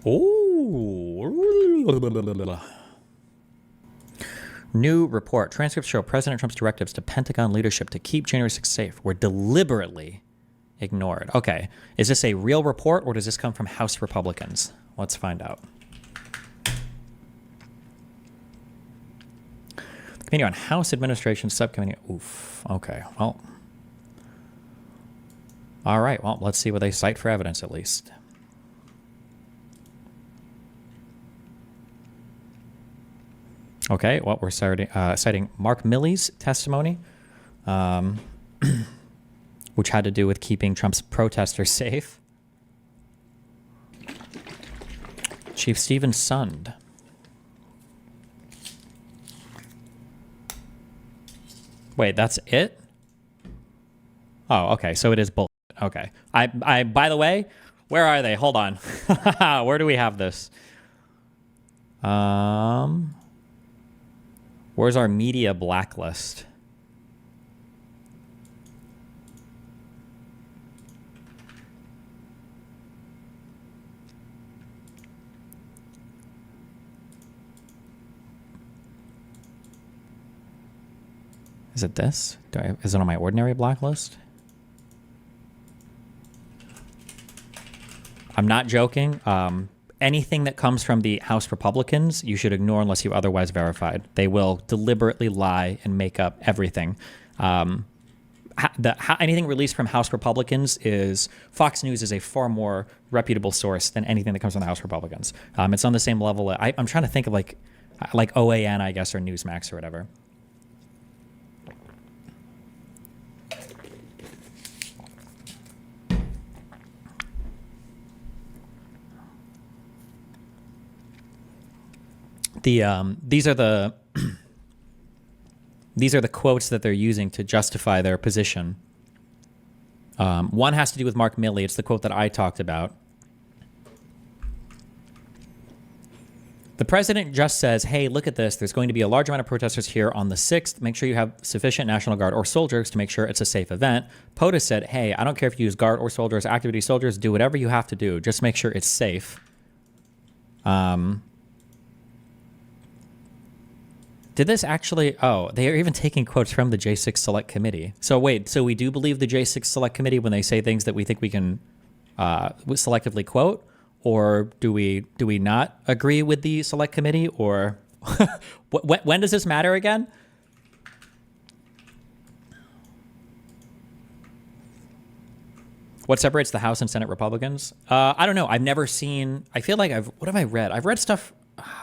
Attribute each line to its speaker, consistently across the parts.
Speaker 1: Ooh. New report. Transcripts show President Trump's directives to Pentagon leadership to keep January 6th safe were deliberately ignored. Okay. Is this a real report or does this come from House Republicans? Let's find out. Committee on House Administration Subcommittee. Oof. Okay. Well. All right. Well, let's see what they cite for evidence at least. Okay. Well, we're citing Mark Milley's testimony, which had to do with keeping Trump's protesters safe. Chief Stephen Sund. Wait, that's it? Oh, okay. So it is bullshit. Okay. I. By the way, where are they? Hold on. Where do we have this? Where's our media blacklist? Is it this? Is it on my ordinary blacklist? I'm not joking. Anything that comes from the House Republicans, you should ignore unless you otherwise verified. They will deliberately lie and make up everything. Anything released from House Republicans is Fox News is a far more reputable source than anything that comes from the House Republicans. It's on the same level. I'm trying to think of like OAN, I guess, or Newsmax or whatever. These are the quotes that they're using to justify their position. One has to do with Mark Milley. It's the quote that I talked about. The president just says, hey, look at this. There's going to be a large amount of protesters here on the 6th. Make sure you have sufficient National Guard or soldiers to make sure it's a safe event. POTUS said, hey, I don't care if you use Guard or soldiers, active duty soldiers, do whatever you have to do. Just make sure it's safe. Did this actually... Oh, they are even taking quotes from the J6 Select Committee. So wait, so we do believe the J6 Select Committee when they say things that we think we can selectively quote? Or do we not agree with the Select Committee? Or when does this matter again? What separates the House and Senate Republicans? I don't know. I've never seen... I feel like what have I read? I've read stuff,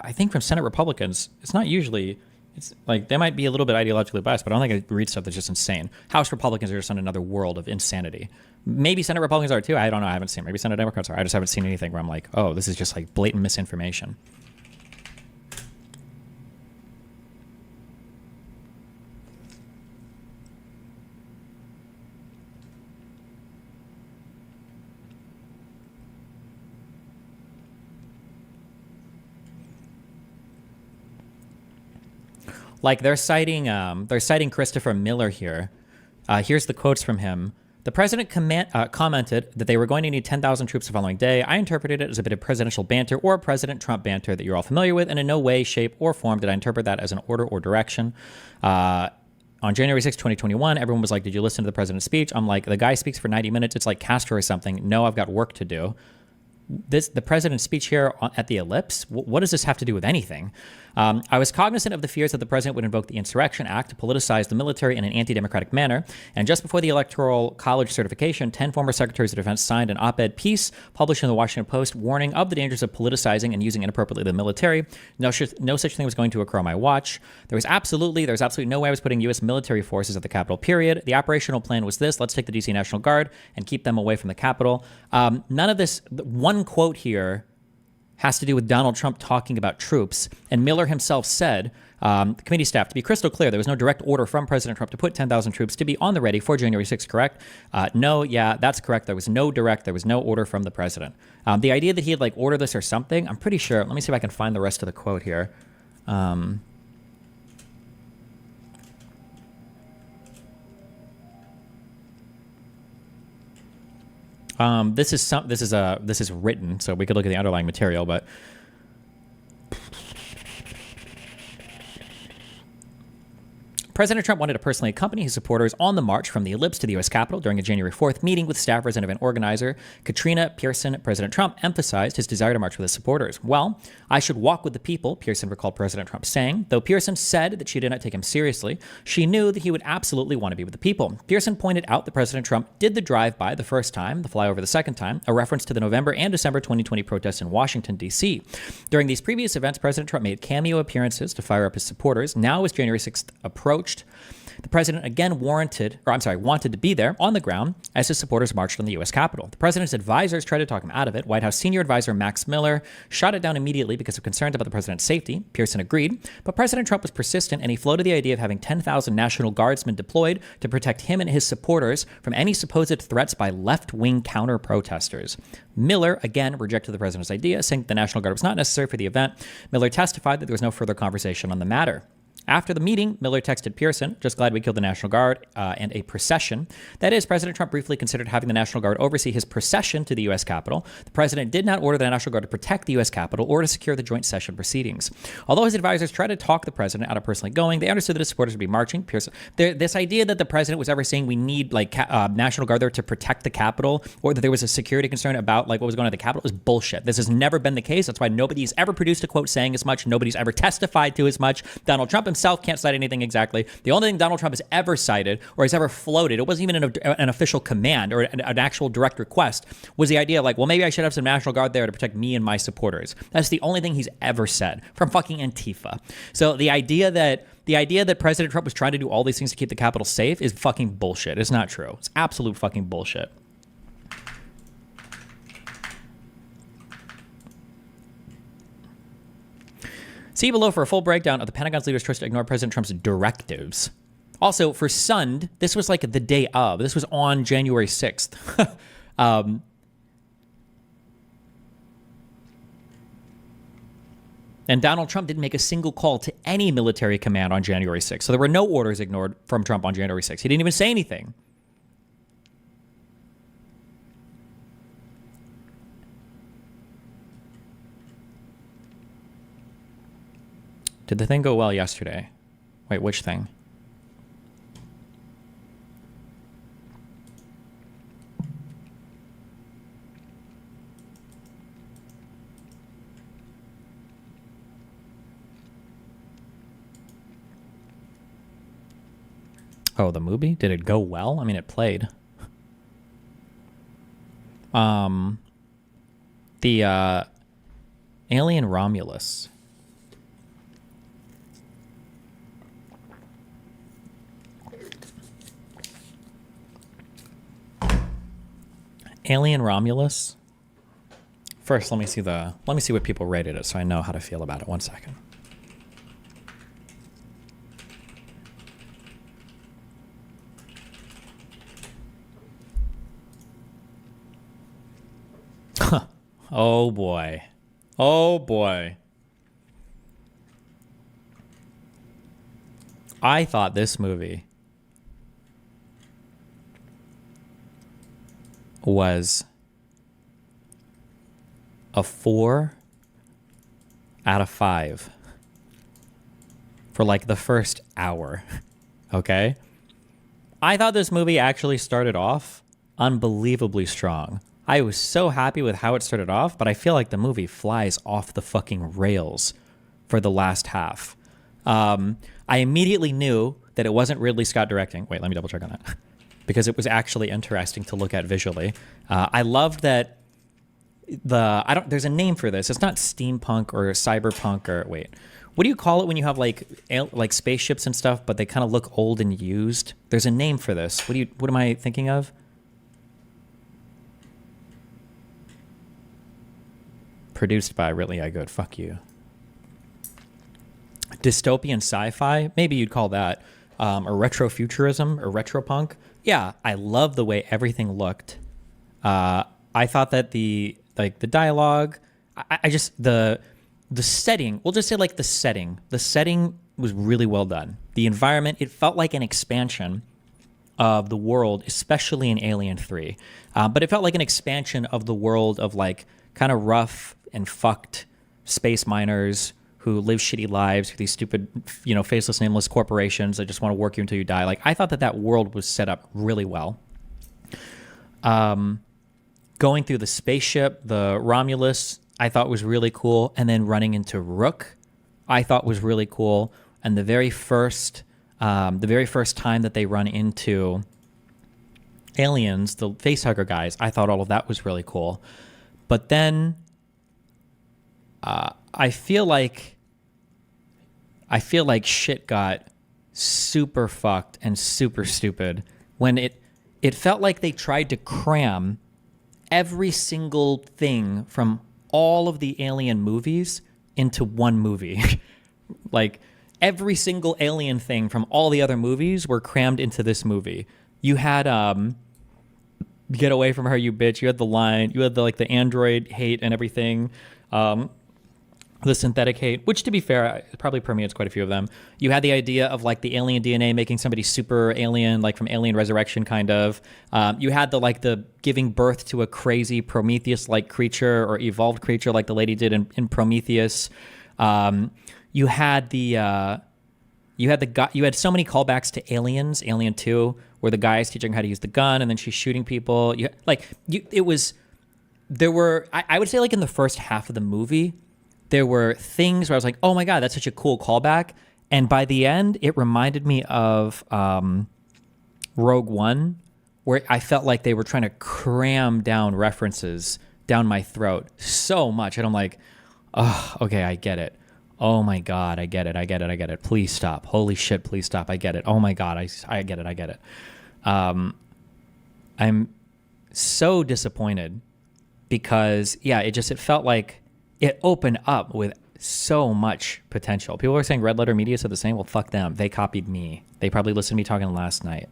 Speaker 1: I think, from Senate Republicans. It's not usually... It's like they might be a little bit ideologically biased, but I don't think I read stuff that's just insane. House Republicans are just on another world of insanity. Maybe Senate Republicans are too. I don't know. I haven't seen. Maybe Senate Democrats are. I just haven't seen anything where I'm like, oh, this is just like blatant misinformation. Like they're citing Christopher Miller here. Here's the quotes from him. The president commented that they were going to need 10,000 troops the following day. I interpreted it as a bit of presidential banter or President Trump banter that you're all familiar with, and in no way, shape, or form did I interpret that as an order or direction. On January 6, 2021, everyone was like, did you listen to the president's speech? I'm like, the guy speaks for 90 minutes. It's like Castro or something. No, I've got work to do. The president's speech here at the Ellipse, what does this have to do with anything? I was cognizant of the fears that the president would invoke the Insurrection Act to politicize the military in an anti-democratic manner, and just before the Electoral College certification, 10 former secretaries of defense signed an op-ed piece published in the Washington Post warning of the dangers of politicizing and using inappropriately the military. No such thing was going to occur on my watch. There's absolutely no way I was putting U.S. military forces at the Capitol, period. The operational plan was this: let's take the D.C. National Guard and keep them away from the Capitol. None of this, one quote here has to do with Donald Trump talking about troops. And Miller himself said, the committee staff, to be crystal clear, there was no direct order from President Trump to put 10,000 troops to be on the ready for January 6th, correct? No, yeah, that's correct. There was no order from the president. The idea that he had ordered this or something, I'm pretty sure. Let me see if I can find the rest of the quote here. This is written, so we could look at the underlying material, but President Trump wanted to personally accompany his supporters on the march from the ellipse to the U.S. Capitol during a January 4th meeting with staffers and event organizer Katrina Pearson. President Trump emphasized his desire to march with his supporters. "Well, I should walk with the people," Pearson recalled President Trump saying. Though Pearson said that she did not take him seriously, she knew that he would absolutely want to be with the people. Pearson pointed out that President Trump did the drive-by the first time, the flyover the second time, a reference to the November and December 2020 protests in Washington, D.C. During these previous events, President Trump made cameo appearances to fire up his supporters. Now, as January 6th approached, the president again wanted to be there on the ground as his supporters marched on the U.S. Capitol. The president's advisors tried to talk him out of it. White House senior advisor Max Miller shot it down immediately because of concerns about the president's safety. Pearson agreed, but President Trump was persistent, and he floated the idea of having 10,000 National Guardsmen deployed to protect him and his supporters from any supposed threats by left-wing counter-protesters. Miller again rejected the president's idea, saying that the National Guard was not necessary for the event. Miller testified that there was no further conversation on the matter. After the meeting, Miller texted Pearson, "Just glad we killed the National Guard," and a procession. That is, President Trump briefly considered having the National Guard oversee his procession to the U.S. Capitol. The president did not order the National Guard to protect the U.S. Capitol or to secure the joint session proceedings. Although his advisors tried to talk the president out of personally going, they understood that his supporters would be marching. Pearson, this idea that the president was ever saying we need National Guard there to protect the Capitol, or that there was a security concern about what was going on at the Capitol, is bullshit. This has never been the case. That's why nobody's ever produced a quote saying as much. Nobody's ever testified to as much. Donald Trump himself can't cite anything exactly. The only thing Donald Trump has ever cited or has ever floated, it wasn't even an official command or an actual direct request, was the idea maybe I should have some National Guard there to protect me and my supporters. That's the only thing he's ever said from fucking Antifa. So the idea that President Trump was trying to do all these things to keep the Capitol safe is fucking bullshit. It's not true. It's absolute fucking bullshit. See below for a full breakdown of the Pentagon's leaders' choice to ignore President Trump's directives. Also, for Sund, this was the day of. This was on January 6th. And Donald Trump didn't make a single call to any military command on January 6th. So there were no orders ignored from Trump on January 6th. He didn't even say anything. Did the thing go well yesterday? Wait, which thing? Oh, the movie? Did it go well? I mean, it played. The Alien Romulus. Alien Romulus. First, let me see what people rated it so I know how to feel about it. 1 second. Oh boy. Oh boy. I thought this movie was a 4 out of 5 for the first hour. Okay? I thought this movie actually started off unbelievably strong. I was so happy with how it started off, but I feel like the movie flies off the fucking rails for the last half. I immediately knew that it wasn't Ridley Scott directing. Wait, let me double check on that. Because it was actually interesting to look at visually. I loved that there's a name for this. It's not steampunk or cyberpunk or wait. What do you call it when you have like spaceships and stuff, but they kind of look old and used? There's a name for this. What am I thinking of? Produced by Really Good. Fuck you. Dystopian sci-fi? Maybe you'd call that. Or retrofuturism or retropunk. Yeah, I love the way everything looked. I thought that the dialogue, I just the setting. We'll just say the setting. The setting was really well done. The environment, it felt like an expansion of the world, especially in Alien 3. But it felt like an expansion of the world of like kind of rough and fucked space miners who live shitty lives with these stupid, faceless, nameless corporations that just want to work you until you die. Like, I thought that world was set up really well. Going through the spaceship, the Romulus, I thought was really cool. And then running into Rook, I thought was really cool. And the very first time that they run into aliens, the facehugger guys, I thought all of that was really cool. But then I feel like shit got super fucked and super stupid when it felt like they tried to cram every single thing from all of the Alien movies into one movie. Like, every single Alien thing from all the other movies were crammed into this movie. You had "Get away from her, you bitch." You had the line. You had the android hate and everything. The synthetic hate, which, to be fair, probably permeates quite a few of them. You had the idea of like the alien DNA making somebody super alien, like from Alien Resurrection, kind of. You had the giving birth to a crazy Prometheus-like creature or evolved creature, like the lady did in Prometheus. You had so many callbacks to Aliens, Alien 2, where the guy is teaching how to use the gun and then she's shooting people. I would say like in the first half of the movie, there were things where I was like, oh my God, that's such a cool callback. And by the end, it reminded me of Rogue One, where I felt like they were trying to cram down references down my throat so much. And I'm like, oh, okay, I get it. Oh my God, I get it. Please stop. Holy shit, please stop. I get it. Oh my God, I get it. I'm so disappointed because, yeah, it felt like it opened up with so much potential. People are saying Red Letter Media said the same. Well, fuck them. They copied me. They probably listened to me talking last night.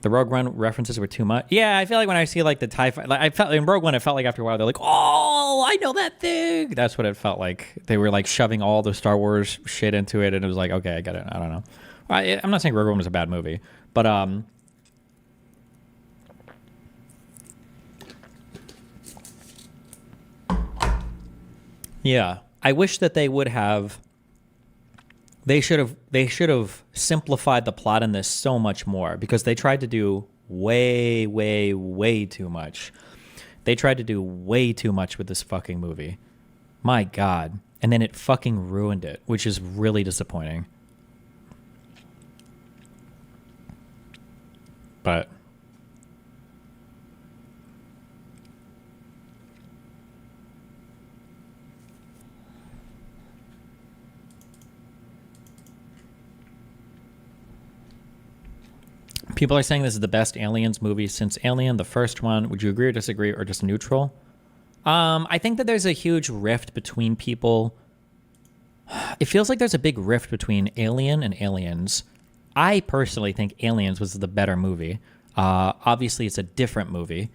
Speaker 1: The Rogue One references were too much. Yeah, I feel like when I see like the TIE fighter, I felt in Rogue One, it felt like after a while they're like, oh, I know that thing. That's what it felt like. They were like shoving all the Star Wars shit into it, and it was like, okay, I get it. I don't know. I'm not saying Rogue One was a bad movie, but yeah, I wish that they would have. They should have simplified the plot in this so much more, because they tried to do way, way, way too much. They tried to do way too much with this fucking movie. My God. And then it fucking ruined it, which is really disappointing. But people are saying this is the best Aliens movie since Alien, the first one. Would you agree or disagree, or just neutral? I think that there's a huge rift between people. It feels like there's a big rift between Alien and Aliens. I personally think Aliens was the better movie. Obviously, it's a different movie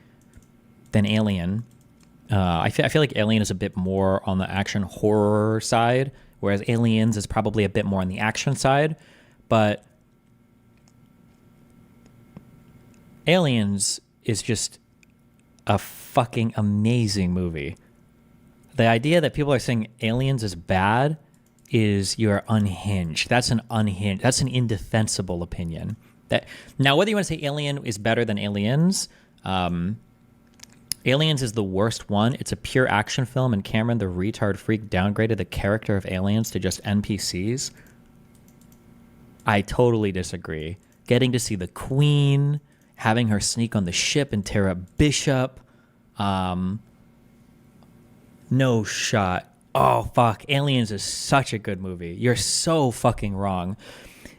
Speaker 1: than Alien. I feel like Alien is a bit more on the action horror side, whereas Aliens is probably a bit more on the action side. But Aliens is just a fucking amazing movie. The idea that people are saying Aliens is bad is you're unhinged. That's an indefensible opinion. That now, whether you want to say Alien is better than Aliens, Aliens is the worst one. It's a pure action film, and Cameron, the retard freak, downgraded the character of aliens to just NPCs. I totally disagree. Getting to see the Queen, having her sneak on the ship and tear up Bishop. No shot. Oh, fuck. Aliens is such a good movie. You're so fucking wrong.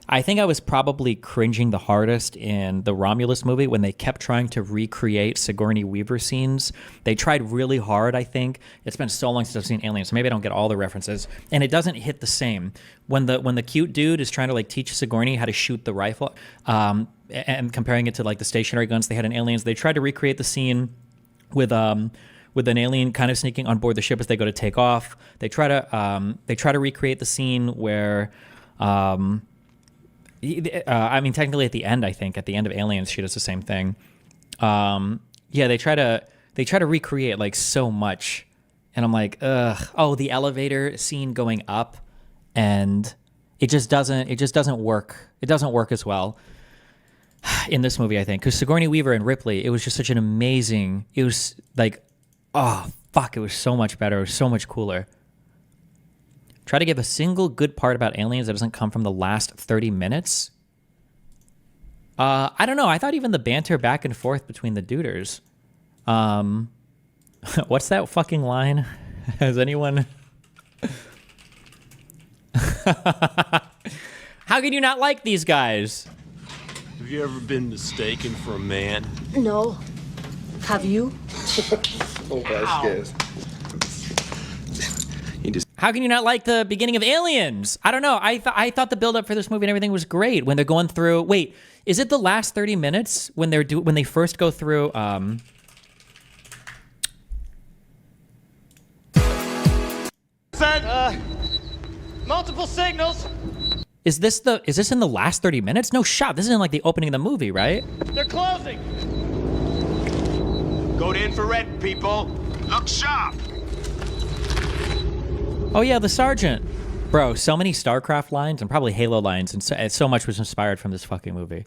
Speaker 1: I think I was probably cringing the hardest in the Romulus movie when they kept trying to recreate Sigourney Weaver scenes. They tried really hard, I think. It's been so long since I've seen Aliens, so maybe I don't get all the references. And it doesn't hit the same. When the cute dude is trying to like teach Sigourney how to shoot the rifle, and comparing it to like the stationary guns they had in Aliens, they tried to recreate the scene with an alien kind of sneaking on board the ship as they go to take off. They try to recreate the scene where I mean, technically at the end, I think at the end of Aliens, she does the same thing. Yeah, they try to recreate like so much, and I'm like, ugh. Oh, the elevator scene going up, and it just doesn't work. It doesn't work as well in this movie, I think, because Sigourney Weaver and Ripley, it was just such an amazing. It was like, oh fuck, it was so much better. It was so much cooler. Try to give a single good part about Aliens that doesn't come from the last 30 minutes. I don't know. I thought even the banter back and forth between the duders. What's that fucking line? Has anyone? How can you not like these guys?
Speaker 2: Have you ever been mistaken for a man?
Speaker 3: No. Have you?
Speaker 4: Oh, gosh,
Speaker 1: How can you not like the beginning of Aliens? I don't know. I thought the build up for this movie and everything was great when they're going through. Wait, is it the last 30 minutes when they first go through?
Speaker 5: Multiple signals.
Speaker 1: Is this in the last 30 minutes? No shot. This is in like the opening of the movie, right?
Speaker 5: They're closing.
Speaker 2: Go to infrared, people. Look sharp.
Speaker 1: Oh yeah, the sergeant. Bro, so many StarCraft lines and probably Halo lines, and so much was inspired from this fucking movie.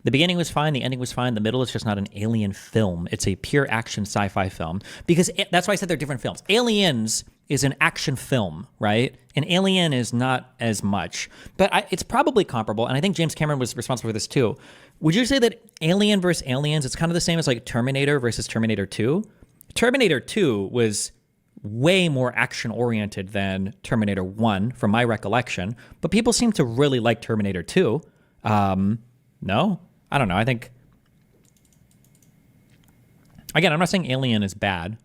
Speaker 1: The beginning was fine, the ending was fine, the middle is just not an alien film. It's a pure action sci-fi film. Because that's why I said they're different films. Aliens is an action film, right? An Alien is not as much. But it's probably comparable, and I think James Cameron was responsible for this too. Would you say that Alien versus Aliens, it's kind of the same as like Terminator versus Terminator 2? Terminator 2 was way more action-oriented than Terminator 1, from my recollection. But people seem to really like Terminator 2. No? I don't know. I think... Again, I'm not saying Alien is bad.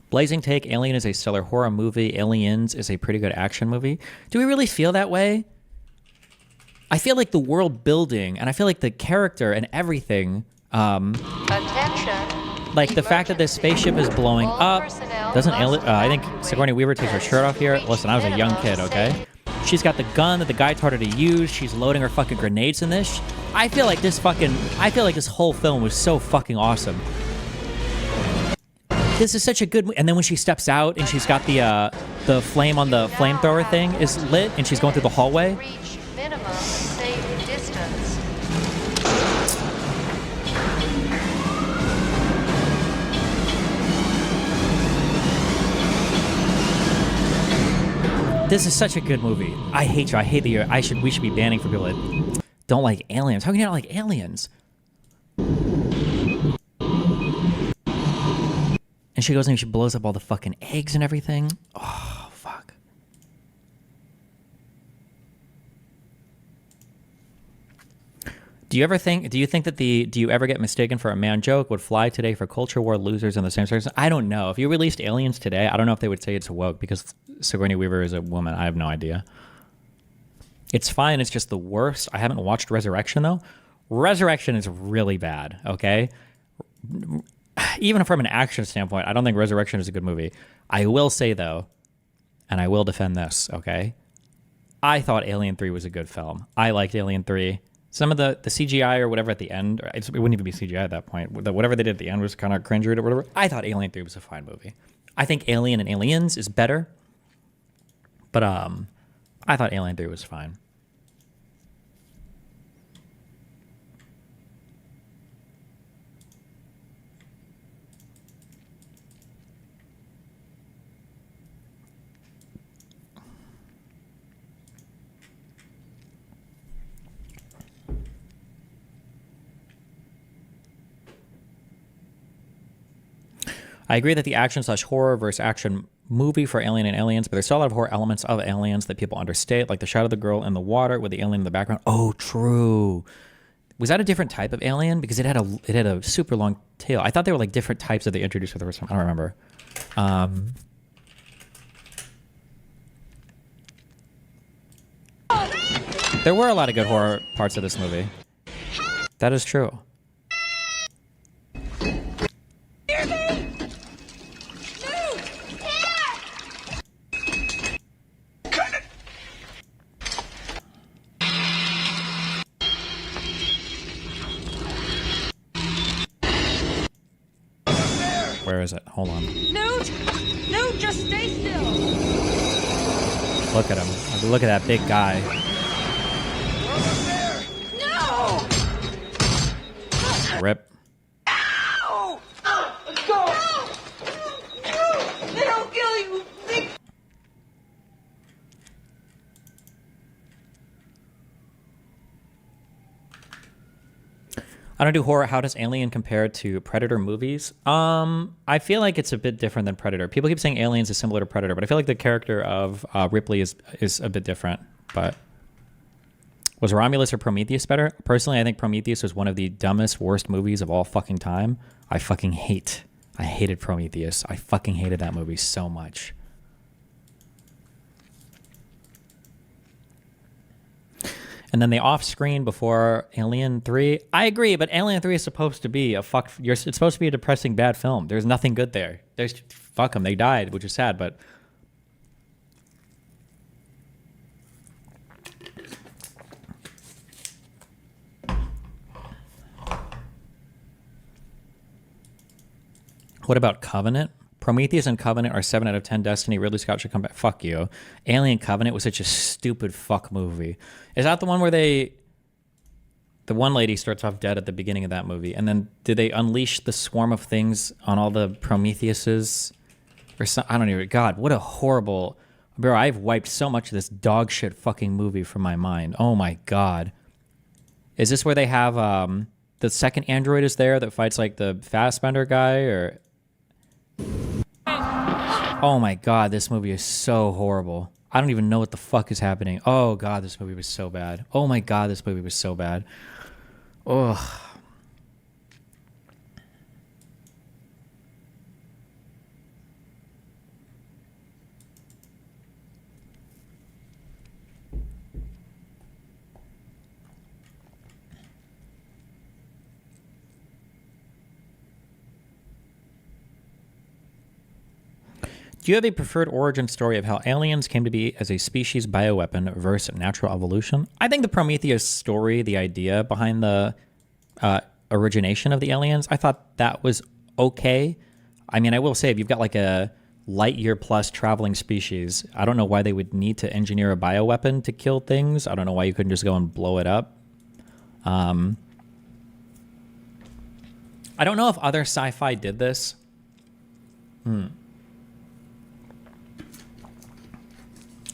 Speaker 1: Blazing Take, Alien is a stellar horror movie. Aliens is a pretty good action movie. Do we really feel that way? I feel like the world building, and I feel like the character and everything...
Speaker 3: Attention.
Speaker 1: Like the fact that this spaceship is blowing up, doesn't I think Sigourney Weaver takes her shirt off here. Listen, I was a young kid, okay? She's got the gun that the guy taught her to use. She's loading her fucking grenades in this. I feel like this whole film was so fucking awesome. This is such a good, and then when she steps out and she's got the flame on the flamethrower thing is lit and she's going through the hallway.
Speaker 3: Reach minimum safe distance.
Speaker 1: This is such a good movie. I hate you. I hate that we should be banning for people that don't like Aliens. How can you not like Aliens? And she goes and she blows up all the fucking eggs and everything. Oh, fuck. Do you ever think that do you ever get mistaken for a man joke would fly today for culture war losers in the same person? I don't know. If you released Aliens today, I don't know if they would say it's woke because Sigourney Weaver is a woman. I have no idea. It's fine. It's just the worst. I haven't watched Resurrection though. Resurrection is really bad, okay? Even from an action standpoint, I don't think Resurrection is a good movie. I will say though, and I will defend this, okay? I thought Alien 3 was a good film. I liked Alien 3. Some of the CGI or whatever at the end, it wouldn't even be CGI at that point. Whatever they did at the end was kind of cringy or whatever. I thought Alien 3 was a fine movie. I think Alien and Aliens is better. But I thought Alien 3 was fine. I agree that the action/horror versus action movie for Alien and Aliens, but there's still a lot of horror elements of Aliens that people understate, like the shot of the girl in the water with the alien in the background. Oh, true. Was that a different type of alien? Because it had a super long tail. I thought they were like different types that they introduced for the first time. I don't remember. There were a lot of good horror parts of this movie. That is true. Where is it? Hold on.
Speaker 6: Newt! Newt, just stay still!
Speaker 1: Look at him. Look at that big guy.
Speaker 6: No!
Speaker 1: Rip.
Speaker 6: Ow! Go! No! They don't kill you! They...
Speaker 1: I don't do horror. How does Alien compare to Predator movies? I feel like it's a bit different than Predator. People keep saying Aliens is similar to Predator, but I feel like the character of Ripley is a bit different. But was Romulus or Prometheus better? Personally, I think Prometheus was one of the dumbest, worst movies of all fucking time. I hated Prometheus. I fucking hated that movie so much. And then the off-screen before Alien 3. I agree, but Alien 3 is supposed to be it's supposed to be a depressing, bad film. There's nothing good there. Fuck them. They died, which is sad, but... What about Covenant? Prometheus and Covenant are 7 out of 10 Destiny. Ridley Scott should come back. Fuck you. Alien Covenant was such a stupid fuck movie. Is that the one where the one lady starts off dead at the beginning of that movie, and then did they unleash the swarm of things on all the Prometheuses? Or I don't even... God, what a horrible... Bro, I've wiped so much of this dog shit fucking movie from my mind. Oh my God. Is this where they have... the second android is there that fights like the Fassbender guy, or... Oh my God, this movie is so horrible. I don't even know what the fuck is happening. Oh God, this movie was so bad. Oh my God, this movie was so bad. Ugh. Do you have a preferred origin story of how aliens came to be as a species bioweapon versus natural evolution? I think the Prometheus story, the idea behind the origination of the aliens, I thought that was okay. I mean, I will say, if you've got like a light year plus traveling species, I don't know why they would need to engineer a bioweapon to kill things. I don't know why you couldn't just go and blow it up. I don't know if other sci-fi did this.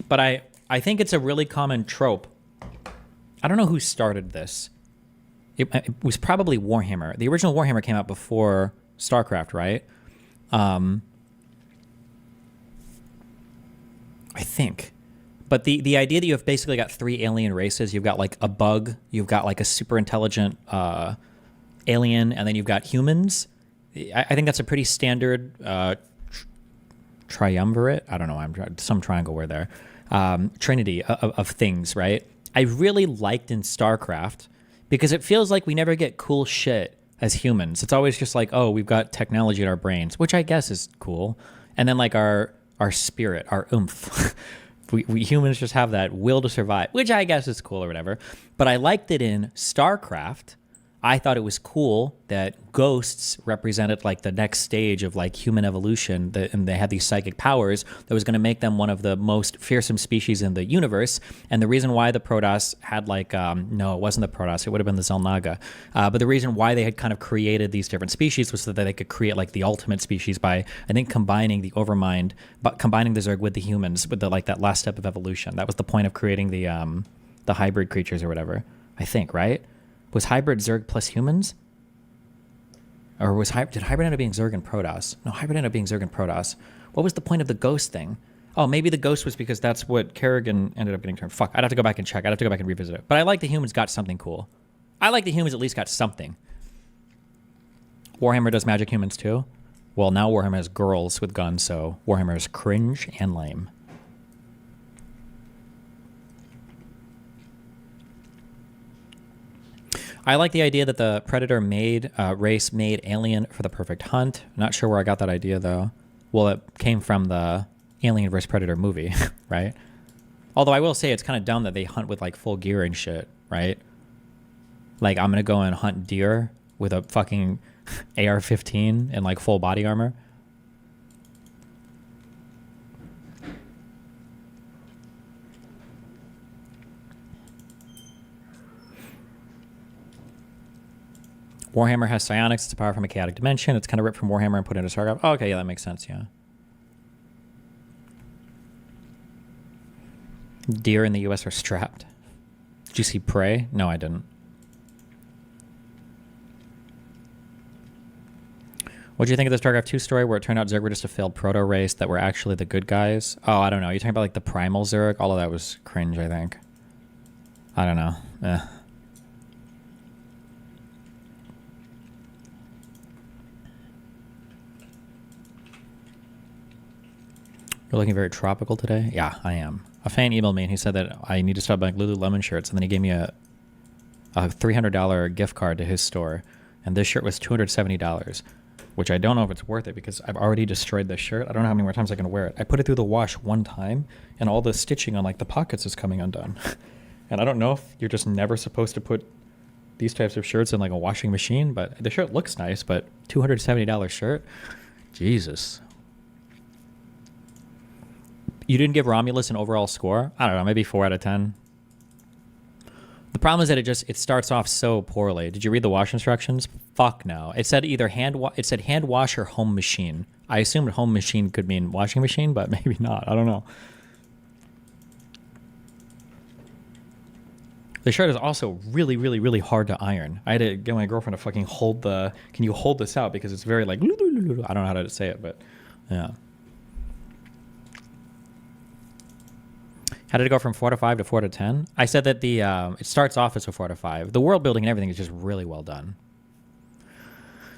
Speaker 1: But I think it's a really common trope. I don't know who started this. It was probably Warhammer. The original Warhammer came out before StarCraft, right? I think. But the idea that you have basically got 3 alien races, you've got like a bug, you've got like a super intelligent alien, and then you've got humans. I think that's a pretty standard triumvirate. I don't know. Some triangle word there. Trinity of things, right? I really liked in StarCraft because it feels like we never get cool shit as humans. It's always just like, oh, we've got technology in our brains, which I guess is cool. And then like our spirit, our oomph. we humans just have that will to survive, which I guess is cool or whatever. But I liked it in StarCraft. I thought it was cool that ghosts represented like the next stage of like human evolution, and they had these psychic powers that was going to make them one of the most fearsome species in the universe. And the reason why the Protoss had like, no, it wasn't the Protoss, it would have been the Xel'Naga. But the reason why they had kind of created these different species was so that they could create like the ultimate species by, I think, combining the Overmind, but combining the Zerg with the humans with the like that last step of evolution. That was the point of creating the hybrid creatures or whatever, I think, right? Was hybrid Zerg plus humans? Or did hybrid end up being Zerg and Protoss? No, hybrid ended up being Zerg and Protoss. What was the point of the ghost thing? Oh, maybe the ghost was because that's what Kerrigan ended up getting turned. Fuck, I'd have to go back and check. I'd have to go back and revisit it. But I like the humans got something cool. I like the humans at least got something. Warhammer does magic humans too? Well, now Warhammer has girls with guns, so Warhammer is cringe and lame. I like the idea that the predator race made alien for the perfect hunt. Not sure where I got that idea though. Well, it came from the Alien vs Predator movie, right? Although I will say it's kind of dumb that they hunt with like full gear and shit, right? Like I'm gonna go and hunt deer with a fucking AR-15 and like full body armor. Warhammer has psionics. It's a power from a chaotic dimension. It's kind of ripped from Warhammer and put into Starcraft. Oh, okay, yeah, that makes sense, yeah. Deer in the U.S. are strapped. Did you see Prey? No, I didn't. What do you think of the StarCraft 2 story where it turned out Zerg were just a failed proto race that were actually the good guys? Oh, I don't know. You're talking about like the primal Zerg? All of that was cringe, I think. I don't know. You're looking very tropical today? Yeah, I am. A fan emailed me and he said that I need to stop buying Lululemon shirts, and then he gave me a $300 gift card to his store, and this shirt was $270, which I don't know if it's worth it because I've already destroyed this shirt. I don't know how many more times I can wear it. I put it through the wash one time, and all the stitching on like the pockets is coming undone. And I don't know if you're just never supposed to put these types of shirts in like a washing machine, but the shirt looks nice, but $270 shirt? Jesus. You didn't give Romulus an overall score? I don't know, maybe 4 out of 10. The problem is that it starts off so poorly. Did you read the wash instructions? Fuck no. It said either hand wash or home machine. I assumed home machine could mean washing machine, but maybe not. I don't know. The shirt is also really, really, really hard to iron. I had to get my girlfriend to fucking hold the... Can you hold this out? Because it's very like... I don't know how to say it, but yeah. How did it go from 4 to 5 to 4 to 10? I said that it starts off as a 4 to 5. The world building and everything is just really well done.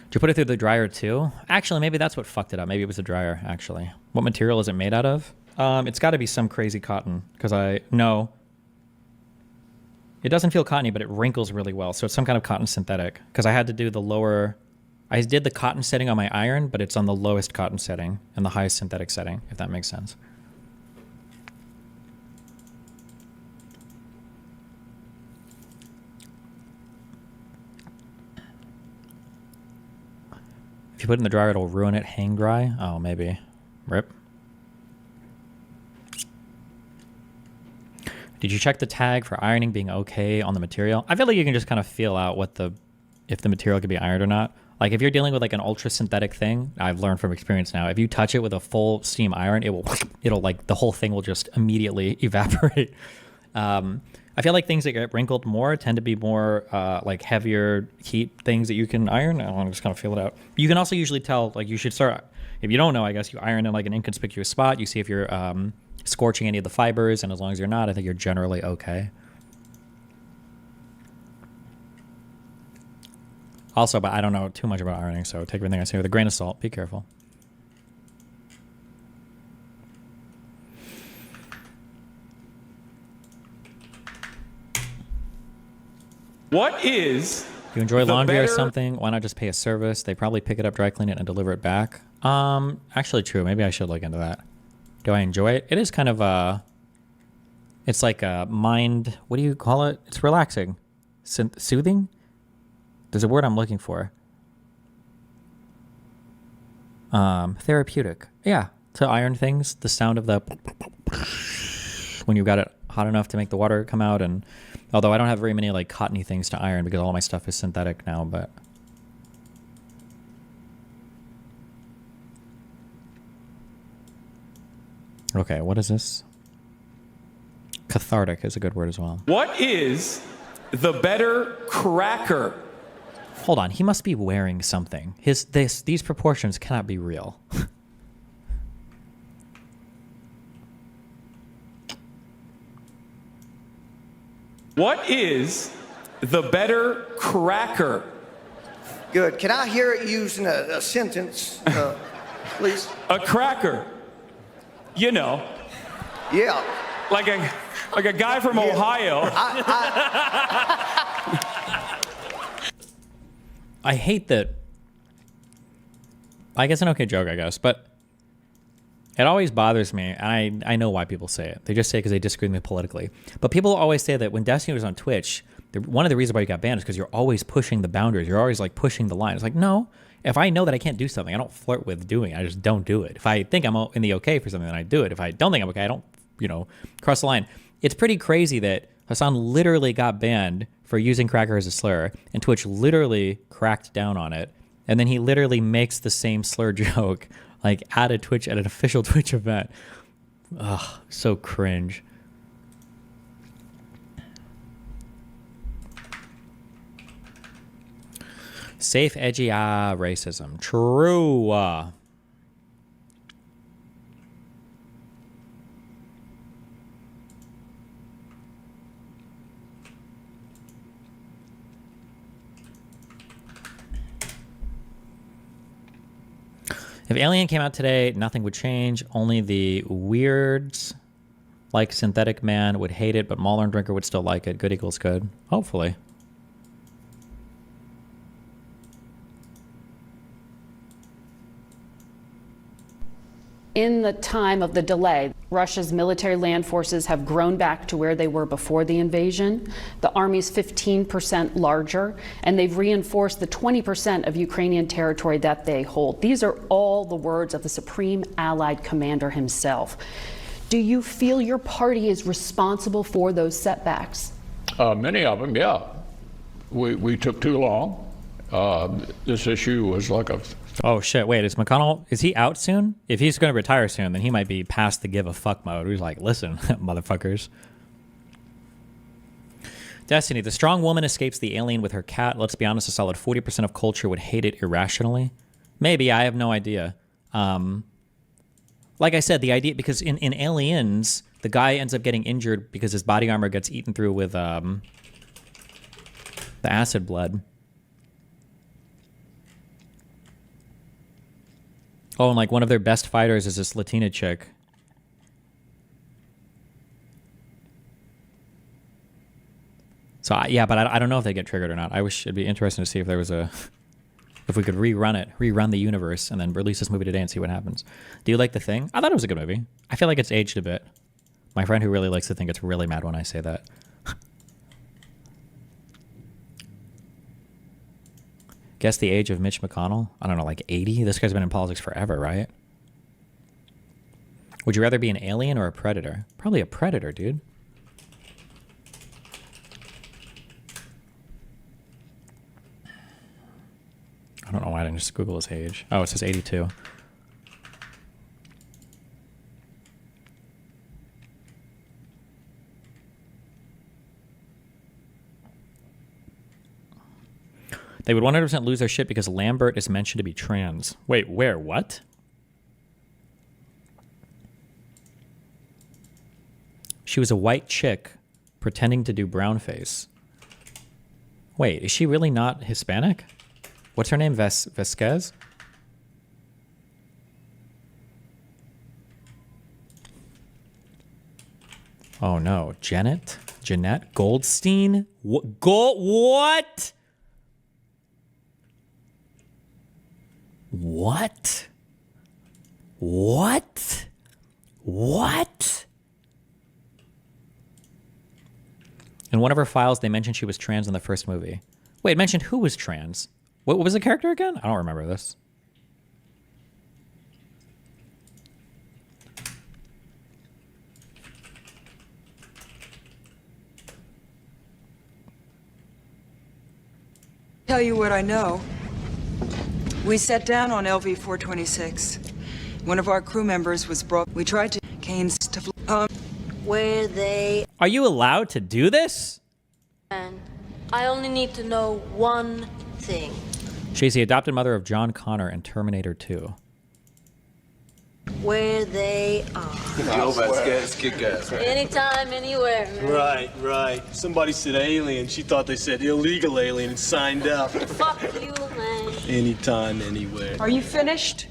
Speaker 1: Did you put it through the dryer too? Actually, maybe that's what fucked it up. Maybe it was the dryer, actually. What material is it made out of? It's got to be some crazy cotton, because no. It doesn't feel cottony, but it wrinkles really well, so it's some kind of cotton synthetic, because I had to do the lower... I did the cotton setting on my iron, but it's on the lowest cotton setting and the highest synthetic setting, if that makes sense. If you put it in the dryer, it'll ruin it. Hang dry? Oh, maybe. Rip. Did you check the tag for ironing being okay on the material? I feel like you can just kind of feel out if the material can be ironed or not. Like if you're dealing with like an ultra synthetic thing, I've learned from experience now, if you touch it with a full steam iron, it'll like the whole thing will just immediately evaporate. I feel like things that get wrinkled more tend to be more like heavier heat things that you can iron. I want to just kind of feel it out. You can also usually tell, like you should start, if you don't know, I guess you iron in like an inconspicuous spot. You see if you're scorching any of the fibers, and as long as you're not, I think you're generally okay. Also, but I don't know too much about ironing, so take everything I say with a grain of salt. Be careful.
Speaker 7: What is...
Speaker 1: You enjoy laundry or something? Why not just pay a service? They probably pick it up, dry clean it, and deliver it back. Actually true. Maybe I should look into that. Do I enjoy it? It is kind of it's like a mind... What do you call it? It's relaxing. Soothing? There's a word I'm looking for. Therapeutic. Yeah. To iron things, the sound of the... when you got it hot enough to make the water come out, and... Although I don't have very many like cottony things to iron because all my stuff is synthetic now, but... Okay, what is this? Cathartic is a good word as well.
Speaker 7: What is the better cracker?
Speaker 1: Hold on, he must be wearing something. These proportions cannot be real.
Speaker 7: What is the better cracker?
Speaker 8: Good. Can I hear it used in a sentence, please?
Speaker 7: A cracker. You know.
Speaker 8: Yeah.
Speaker 7: Like a guy from Ohio.
Speaker 1: I hate that. I guess an okay joke, I guess, but it always bothers me, and I know why people say it. They just say it because they disagree with me politically. But people always say that when Destiny was on Twitch, one of the reasons why you got banned is because you're always pushing the boundaries. You're always like pushing the line. It's like, no, if I know that I can't do something, I don't flirt with doing it. I just don't do it. If I think I'm in the okay for something, then I do it. If I don't think I'm okay, I don't, cross the line. It's pretty crazy that Hassan literally got banned for using cracker as a slur, and Twitch literally cracked down on it. And then he literally makes the same slur joke like at an official Twitch event. Ugh, so cringe. Safe, edgy, racism. True. If Alien came out today, nothing would change. Only the weirds like Synthetic Man would hate it, but Mauler and Drinker would still like it. Good equals good. Hopefully.
Speaker 9: In the time of the delay, Russia's military land forces have grown back to where they were before the invasion. The army's 15% larger, and they've reinforced the 20% of Ukrainian territory that they hold. These are all the words of the Supreme Allied Commander himself. Do you feel your party is responsible for those setbacks?
Speaker 10: Many of them, yeah. We took too long. This issue was like a...
Speaker 1: Oh shit, wait, is McConnell, is he out soon? If he's going to retire soon, then he might be past the give a fuck mode. He's like, listen, motherfuckers. Destiny, the strong woman escapes the alien with her cat. Let's be honest, a solid 40% of culture would hate it irrationally. Maybe, I have no idea. Like I said, the idea, because in Aliens, the guy ends up getting injured because his body armor gets eaten through with the acid blood. Oh, and like one of their best fighters is this Latina chick. So yeah, but I don't know if they get triggered or not. I wish it'd be interesting to see if there was if we could rerun the universe and then release this movie today and see what happens. Do you like The Thing? I thought it was a good movie. I feel like it's aged a bit. My friend who really likes The Thing gets really mad when I say that. Guess the age of Mitch McConnell? I don't know, like 80? This guy's been in politics forever, right? Would you rather be an alien or a predator? Probably a predator, dude. I don't know why I didn't just Google his age. Oh, it says 82. They would 100% lose their shit because Lambert is mentioned to be trans. Wait, where? What? She was a white chick pretending to do brownface. Wait, is she really not Hispanic? What's her name? Vasquez? Oh no, Jeanette Goldstein? What? What? What? What? What? In one of her files, they mentioned she was trans in the first movie. Wait, it mentioned who was trans? What was the character again? I don't remember this.
Speaker 11: Tell you what I know. We sat down on LV 426. One of our crew members was brought. We tried to Kane's to
Speaker 3: Where they...
Speaker 1: Are you allowed to do this?
Speaker 3: I only need to know one thing.
Speaker 1: She's the adopted mother of John Connor in Terminator 2.
Speaker 3: Where they are.
Speaker 4: Yo, Vasquez, kick ass.
Speaker 3: Anytime, anywhere. Man.
Speaker 2: Right. Somebody said alien. She thought they said illegal alien and signed up.
Speaker 3: Fuck you, man.
Speaker 2: Anytime, anywhere.
Speaker 11: Are you finished?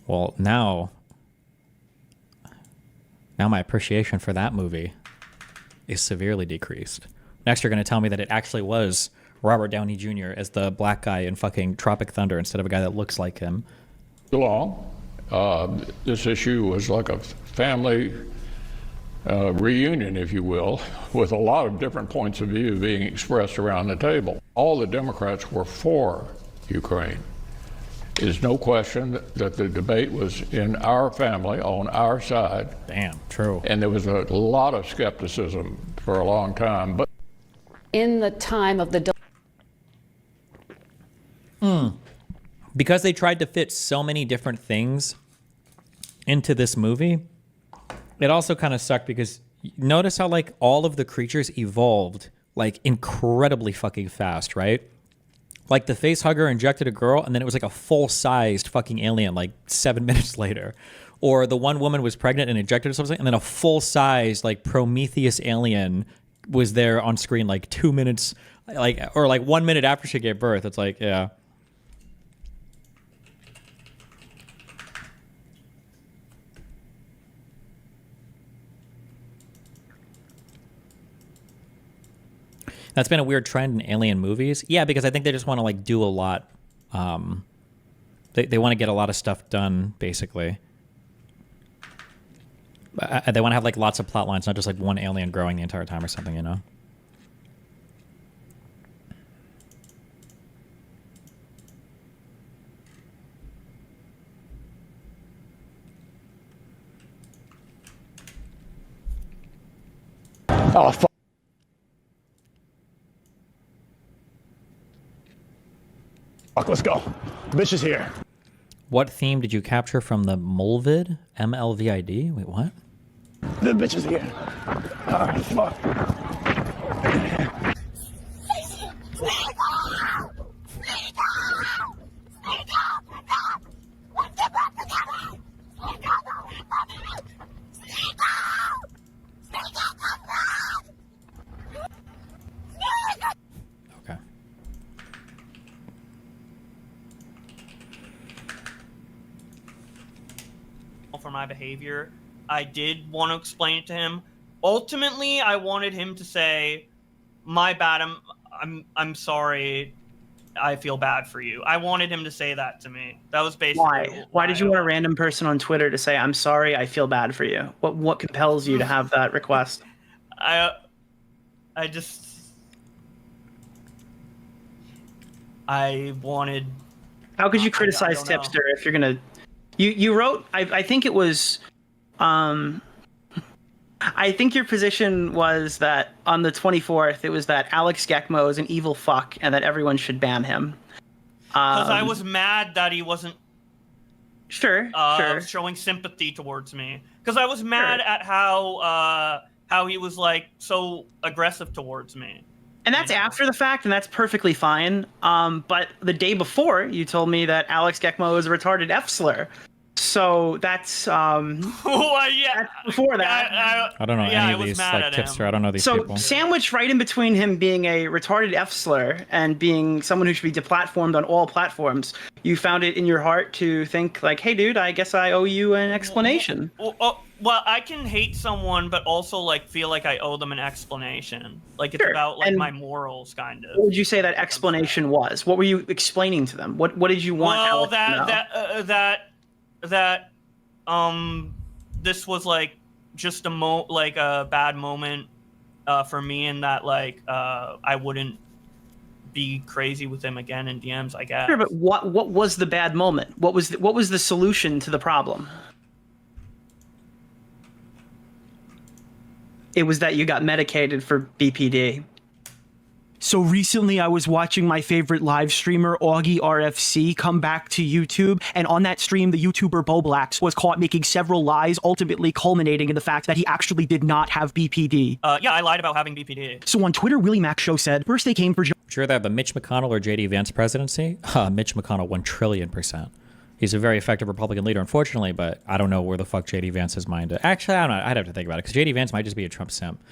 Speaker 1: Well, now my appreciation for that movie is severely decreased. Next, you're going to tell me that it actually was Robert Downey Jr. as the black guy in fucking Tropic Thunder instead of a guy that looks like him.
Speaker 10: Along, this issue was like a family reunion, if you will, with a lot of different points of view being expressed around the table. All the Democrats were for Ukraine. There's no question that the debate was in our family, on our side.
Speaker 1: Damn, true.
Speaker 10: And there was a lot of skepticism for a long time. But
Speaker 9: In the time of the
Speaker 1: because they tried to fit so many different things into this movie, it also kind of sucked because notice how like all of the creatures evolved like incredibly fucking fast, right? Like the face hugger injected a girl and then it was like a full-sized fucking alien like 7 minutes later. Or the one woman was pregnant and injected something and then a full-sized like Prometheus alien was there on screen like 2 minutes, like, or like 1 minute after she gave birth. It's like, yeah. That's been a weird trend in alien movies. Yeah, because I think they just want to like do a lot. They want to get a lot of stuff done, basically. They want to have like lots of plot lines, not just like one alien growing the entire time or something, you know?
Speaker 5: Oh, fuck. Fuck, let's go. The bitch is here.
Speaker 1: What theme did you capture from the Mulvid? MLVID? Wait, what?
Speaker 5: The bitch is here. Alright, fuck.
Speaker 1: Okay.
Speaker 12: For my behavior, I did want to explain it to him. Ultimately, I wanted him to say, "My bad. I'm sorry. I feel bad for you." I wanted him to say that to me. That was basically
Speaker 13: Why did you want a random person on Twitter to say, "I'm sorry, I feel bad for you"? What compels you to have that request?
Speaker 12: I wanted.
Speaker 13: How could you criticize Tipster if you're gonna? You wrote. I think it was. I think your position was that on the 24th, it was that Alex Gekmo is an evil fuck and that everyone should ban him.
Speaker 12: Because I was mad that he wasn't
Speaker 13: sure
Speaker 12: showing sympathy towards me. Because I was mad at how he was like so aggressive towards me.
Speaker 13: And that's after the fact, and that's perfectly fine. But the day before, you told me that Alex Gekmo is a retarded F-slur. So that's
Speaker 12: yeah.
Speaker 13: That's before that.
Speaker 1: I don't know any of these like Tipster. I don't know these people.
Speaker 13: So sandwiched right in between him being a retarded F-slur and being someone who should be deplatformed on all platforms, you found it in your heart to think like, "Hey, dude, I guess I owe you an explanation."
Speaker 12: Well, I can hate someone, but also like feel like I owe them an explanation. Like it's about like my morals, kind of.
Speaker 13: What would you say that explanation was? What were you explaining to them? What did you want?
Speaker 12: Well,
Speaker 13: Alex to know?
Speaker 12: that this was like just a bad moment for me, and that like I wouldn't be crazy with him again in DMs, I guess.
Speaker 13: Sure, but what was the bad moment? What was the solution to the problem? It was that you got medicated for BPD.
Speaker 14: So recently I was watching my favorite live streamer, Augie RFC, come back to YouTube, and on that stream, the YouTuber Boblax was caught making several lies, ultimately culminating in the fact that he actually did not have BPD.
Speaker 12: Yeah, I lied about having BPD.
Speaker 14: So on Twitter, Willie Mac Show said, first they came for...
Speaker 1: Sure that the Mitch McConnell or JD Vance presidency? Mitch McConnell 1 trillion%. He's a very effective Republican leader, unfortunately, but I don't know where the fuck JD Vance's mind is. Actually, I don't know. I'd have to think about it, because JD Vance might just be a Trump simp.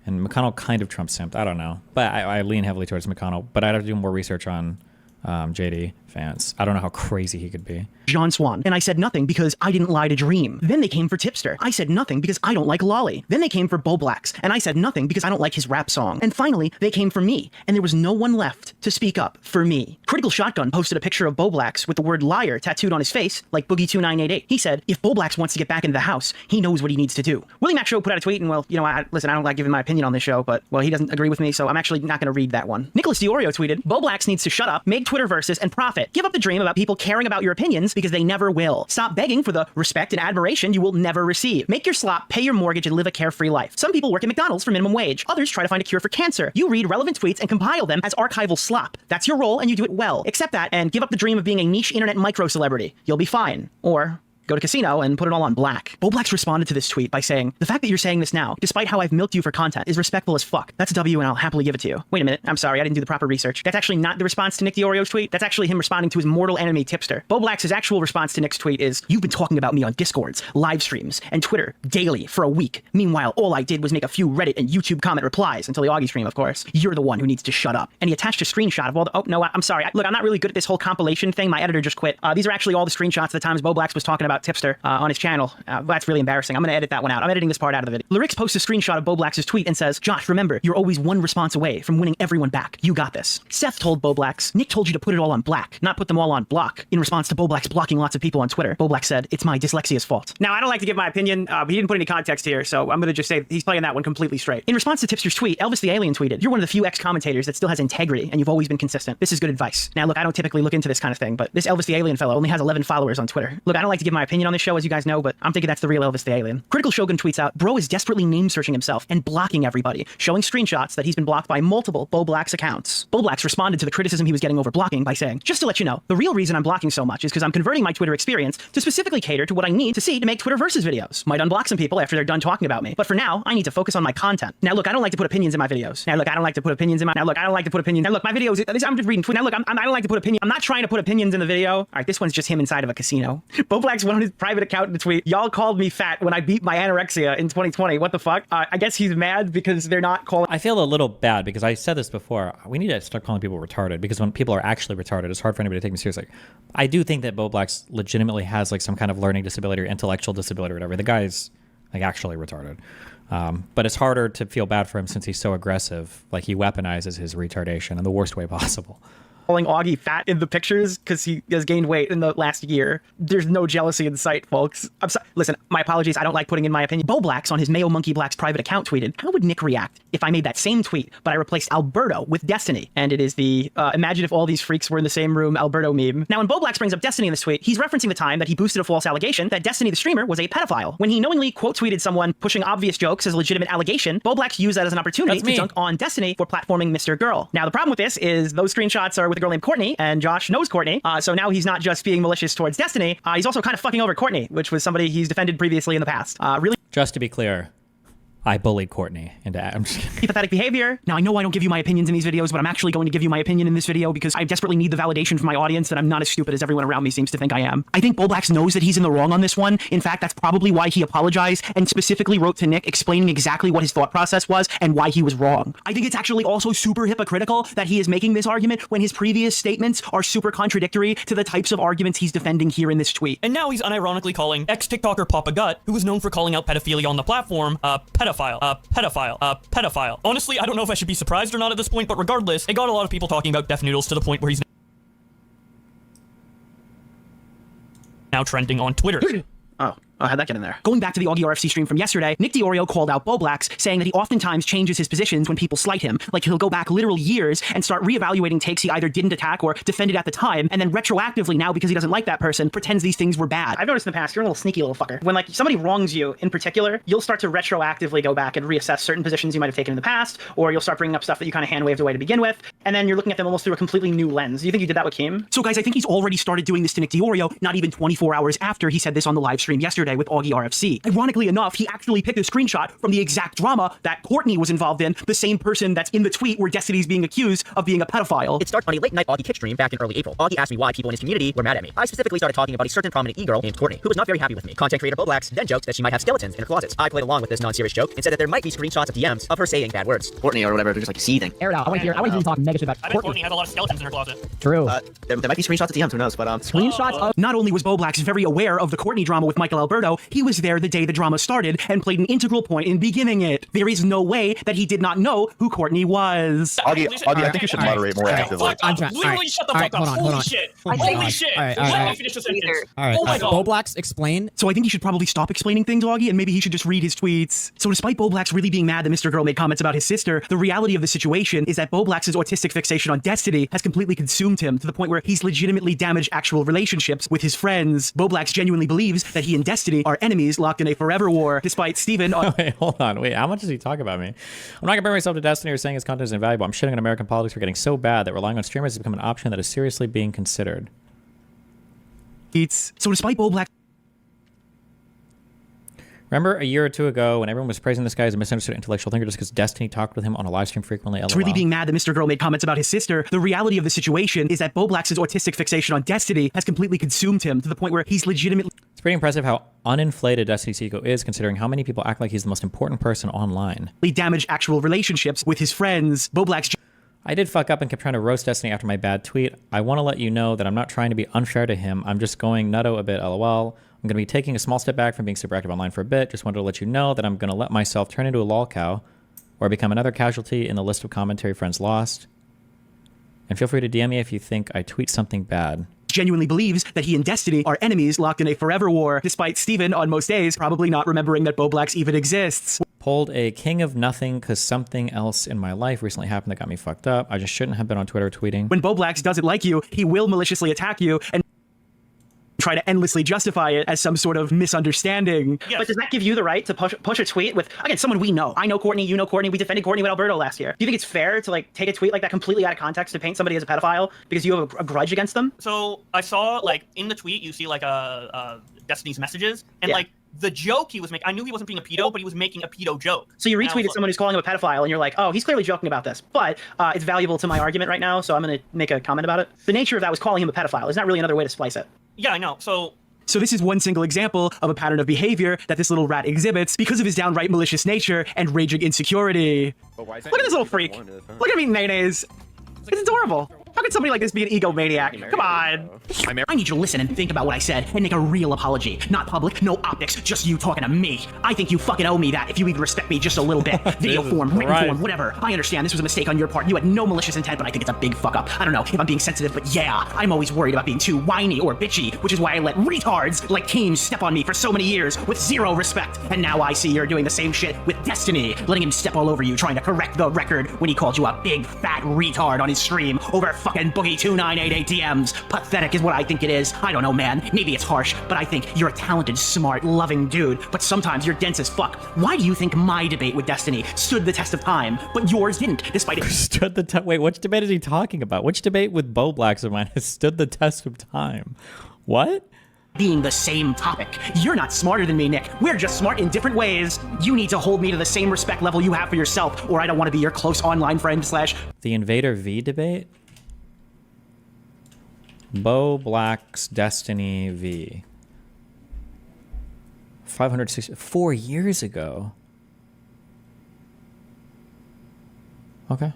Speaker 1: And McConnell kind of Trump simped. I don't know. But I lean heavily towards McConnell. But I'd have to do more research on JD Vance. I don't know how crazy he could be.
Speaker 14: John Swan. And I said nothing because I didn't lie to Dream. Then they came for Tipster. I said nothing because I don't like Lolly. Then they came for Bo Blacks. And I said nothing because I don't like his rap song. And finally, they came for me. And there was no one left to speak up for me. Critical Shotgun posted a picture of Bo Blacks with the word liar tattooed on his face, like Boogie2988. He said, if Bo Blacks wants to get back into the house, he knows what he needs to do. Willie Mac Show put out a tweet, and well, you know, listen, I don't like giving my opinion on this show, but well, he doesn't agree with me, so I'm actually not going to read that one. Nicholas DiOrio tweeted, Bo Blacks needs to shut up, make Twitter versus, and profit. Give up the dream about people caring about your opinions because they never will. Stop begging for the respect and admiration you will never receive. Make your slop, pay your mortgage, and live a carefree life. Some people work at McDonald's for minimum wage. Others try to find a cure for cancer. You read relevant tweets and compile them as archival slop. That's your role, and you do it well. Accept that and give up the dream of being a niche internet micro-celebrity. You'll be fine. Or go to casino and put it all on black. Bo Blacks responded to this tweet by saying, the fact that you're saying this now, despite how I've milked you for content, is respectful as fuck. That's a W and I'll happily give it to you. Wait a minute, I'm sorry, I didn't do the proper research. That's actually not the response to Nick DiOrio's tweet. That's actually him responding to his mortal enemy Tipster. Bo Blacks' actual response to Nick's tweet is, you've been talking about me on Discords, live streams, and Twitter daily for a week. Meanwhile, all I did was make a few Reddit and YouTube comment replies until the Augie stream, of course. You're the one who needs to shut up. And he attached a screenshot of all the, oh no, I'm sorry. Look, I'm not really good at this whole compilation thing. My editor just quit. These are actually all the screenshots of the times Bo Blacks was talking about Tipster on his channel. That's really embarrassing. I'm going to edit that one out. I'm editing this part out of the video. Lyrix posts a screenshot of Bo Blacks' tweet and says, Josh, remember, you're always one response away from winning everyone back. You got this. Seth told Bo Blacks, Nick told you to put it all on black, not put them all on block. In response to Bo Blacks blocking lots of people on Twitter, Bo Blacks said, it's my dyslexia's fault. Now, I don't like to give my opinion, but he didn't put any context here, so I'm going to just say he's playing that one completely straight. In response to Tipster's tweet, Elvis the Alien tweeted, you're one of the few ex-commentators that still has integrity, and you've always been consistent. This is good advice. Now, look, I don't typically look into this kind of thing, but this Elvis the Alien fellow only has 11 followers on Twitter. Look, I don't like to give my opinion on this show, as you guys know, but I'm thinking that's the real Elvis the Alien. Critical Shogun tweets out, bro is desperately name searching himself and blocking everybody, showing screenshots that he's been blocked by multiple Bo Blacks accounts. Bo Blacks responded to the criticism he was getting over blocking by saying, just to let you know, the real reason I'm blocking so much is because I'm converting my Twitter experience to specifically cater to what I need to see to make Twitter versus videos. Might unblock some people after they're done talking about me, but for now, I need to focus on my content. Now look, I don't like to put opinions in my videos. Now look, I don't like to put opinions in my, now look, I don't like to put opinions, now look, my videos, I'm just reading tweet. Now look, I don't like to put opinions, I'm not trying to put opinions in the video. All right, this one's just him inside of a casino. Bo Blacks went on his private account to tweet, y'all called me fat when I beat my anorexia in 2020. What the fuck? I guess he's mad because they're not calling.
Speaker 1: I feel a little bad because I said this before. We need to start calling people retarded because when people are actually retarded, it's hard for anybody to take me seriously. I do think that Bo Blacks legitimately has like some kind of learning disability or intellectual disability or whatever. The guy's like actually retarded. But it's harder to feel bad for him since he's so aggressive. Like he weaponizes his retardation in the worst way possible.
Speaker 14: Calling Augie fat in the pictures because he has gained weight in the last year. There's no jealousy in sight, folks. I'm sorry. Listen, my apologies. I don't like putting in my opinion. Bo Blacks on his Mayo Monkey Blacks private account tweeted, how would Nick react if I made that same tweet, but I replaced Alberto with Destiny? And it is the imagine if all these freaks were in the same room Alberto meme. Now, when Bo Blacks brings up Destiny in this tweet, he's referencing the time that he boosted a false allegation that Destiny the streamer was a pedophile. When he knowingly quote tweeted someone pushing obvious jokes as a legitimate allegation, Bo Blacks used that as an opportunity to dunk on Destiny for platforming Mr. Girl. Now, the problem with this is those screenshots are with a girl named Courtney, and Josh knows Courtney, so now he's not just being malicious towards Destiny, he's also kind of fucking over Courtney, which was somebody he's defended previously in the past. Really.
Speaker 1: Just to be clear, I bullied Courtney into
Speaker 14: pathetic behavior. Now, I know I don't give you my opinions in these videos, but I'm actually going to give you my opinion in this video because I desperately need the validation from my audience that I'm not as stupid as everyone around me seems to think I am. I think Bo Blacks knows that he's in the wrong on this one. In fact, that's probably why he apologized and specifically wrote to Nick explaining exactly what his thought process was and why he was wrong. I think it's actually also super hypocritical that he is making this argument when his previous statements are super contradictory to the types of arguments he's defending here in this tweet.
Speaker 15: And now he's unironically calling ex-TikToker Papa Gut, who was known for calling out pedophilia on the platform, pedophile. Honestly, I don't know if I should be surprised or not at this point, but regardless, it got a lot of people talking about Def Noodles to the point where he's now trending on Twitter.
Speaker 14: How'd that get in there? Going back to the Augie RFC stream from yesterday, Nick DiOrio called out Bo Blacks, saying that he oftentimes changes his positions when people slight him. Like he'll go back literal years and start reevaluating takes he either didn't attack or defended at the time, and then retroactively now, because he doesn't like that person, pretends these things were bad. I've noticed in the past, you're a little sneaky little fucker. When like somebody wrongs you in particular, you'll start to retroactively go back and reassess certain positions you might have taken in the past, or you'll start bringing up stuff that you kind of hand-waved away to begin with, and then you're looking at them almost through a completely new lens. You think you did that with Kim? So guys, I think he's already started doing this to Nick DiOrio, not even 24 hours after he said this on the live stream yesterday. yesterday with Augie RFC. Ironically enough, he actually picked a screenshot from the exact drama that Courtney was involved in, the same person that's in the tweet where Destiny's being accused of being a pedophile.
Speaker 16: It started on a late-night Augie kick stream back in early April. Augie asked me why people in his community were mad at me. I specifically started talking about a certain prominent e-girl named Courtney, who was not very happy with me. Content creator Boblax then joked that she might have skeletons in her closets. I played along with this non-serious joke and said that there might be screenshots of DMs of her saying bad words. Courtney or whatever, they're just like seething.
Speaker 17: Air it out. I want to hear you talk negative about
Speaker 15: I bet Courtney has a lot of skeletons in her closet.
Speaker 17: True.
Speaker 16: There might be screenshots of DMs, who knows, but
Speaker 17: Screenshots of...
Speaker 14: Not only was Boblax very aware of the Courtney drama with Michael Alberto, he was there the day the drama started and played an integral point in beginning it. There is no way that he did not know who Courtney was.
Speaker 18: Augie, I think you should moderate more actively.
Speaker 15: Literally shut the fuck up. Holy shit. Holy shit. Let me finish the sentence.
Speaker 17: Alright,
Speaker 15: oh my god.
Speaker 17: Boblax, explain.
Speaker 14: So I think he should probably stop explaining things, Augie, and maybe he should just read his tweets. So despite Boblax really being mad that Mr. Girl made comments about his sister, the reality of the situation is that Boblax's autistic fixation on Destiny has completely consumed him to the point where he's legitimately damaged actual relationships with his friends. Boblax genuinely believes that he and Destiny are enemies locked in a forever war, despite Steven on...
Speaker 1: Wait, hold on. Wait, how much does he talk about me? I'm not going to bring myself to Destiny or saying his content is invaluable. I'm shitting on American politics for getting so bad that relying on streamers has become an option that is seriously being considered.
Speaker 14: So despite Boblax...
Speaker 1: Remember a year or two ago when everyone was praising this guy as a misunderstood intellectual thinker just because Destiny talked with him on a live stream frequently? LOL.
Speaker 14: Really being mad that Mr. Girl made comments about his sister, the reality of the situation is that Boblax's autistic fixation on Destiny has completely consumed him to the point where he's legitimately...
Speaker 1: It's pretty impressive how uninflated Destiny's ego is, considering how many people act like he's the most important person online.
Speaker 14: ...damaged actual relationships with his friends. Boblax...
Speaker 1: I did fuck up and kept trying to roast Destiny after my bad tweet. I want to let you know that I'm not trying to be unfair to him. I'm just going nutto a bit, LOL. I'm going to be taking a small step back from being super active online for a bit. Just wanted to let you know that I'm going to let myself turn into a lol cow or become another casualty in the list of commentary friends lost. And feel free to DM me if you think I tweet something bad.
Speaker 14: Genuinely believes that he and Destiny are enemies locked in a forever war, despite Steven, on most days, probably not remembering that Boblax even exists.
Speaker 1: Pulled a king of nothing because something else in my life recently happened that got me fucked up. I just shouldn't have been on Twitter tweeting.
Speaker 14: When Boblax doesn't like you, he will maliciously attack you and try to endlessly justify it as some sort of misunderstanding.
Speaker 13: Yes. But does that give you the right to push a tweet with, again, someone we know? I know Courtney, you know Courtney, we defended Courtney with Alberto last year. Do you think it's fair to like take a tweet like that completely out of context to paint somebody as a pedophile because you have a grudge against them?
Speaker 12: So I saw like in the tweet, you see like Destiny's messages and like the joke he was making, I knew he wasn't being a pedo, but he was making a pedo joke.
Speaker 13: So you retweeted someone who's calling him a pedophile and you're like, oh, he's clearly joking about this, but it's valuable to my argument right now, so I'm going to make a comment about it. The nature of that was calling him a pedophile. There's not really another way to splice it.
Speaker 12: Yeah, I know.
Speaker 14: So this is one single example of a pattern of behavior that this little rat exhibits because of his downright malicious nature and raging insecurity. Look at this little freak. Look at me, mayonnaise. It's adorable. How could somebody like this be an egomaniac? Come on.
Speaker 17: I need you to listen and think about what I said and make a real apology. Not public, no optics, just you talking to me. I think you fucking owe me that if you even respect me just a little bit. Video form, written form, whatever. I understand this was a mistake on your part. You had no malicious intent, but I think it's a big fuck up. I don't know if I'm being sensitive, but yeah, I'm always worried about being too whiny or bitchy, which is why I let retards like Teams step on me for so many years with zero respect. And now I see you're doing the same shit with Destiny, letting him step all over you, trying to correct the record when he called you a big fat retard on his stream over fucking Boogie 2988 DMs. Pathetic is what I think it is. I don't know, man. Maybe it's harsh, but I think you're a talented, smart, loving dude. But sometimes you're dense as fuck. Why do you think my debate with Destiny stood the test of time, but yours didn't, despite it?
Speaker 1: Stood the test? Wait, which debate is he talking about? Which debate with Boblax of mine has stood the test of time? What?
Speaker 17: Being the same topic. You're not smarter than me, Nick. We're just smart in different ways. You need to hold me to the same respect level you have for yourself, or I don't want to be your close online friend /
Speaker 1: The Invader V debate? Boblax Destiny V. 4 years ago. Okay.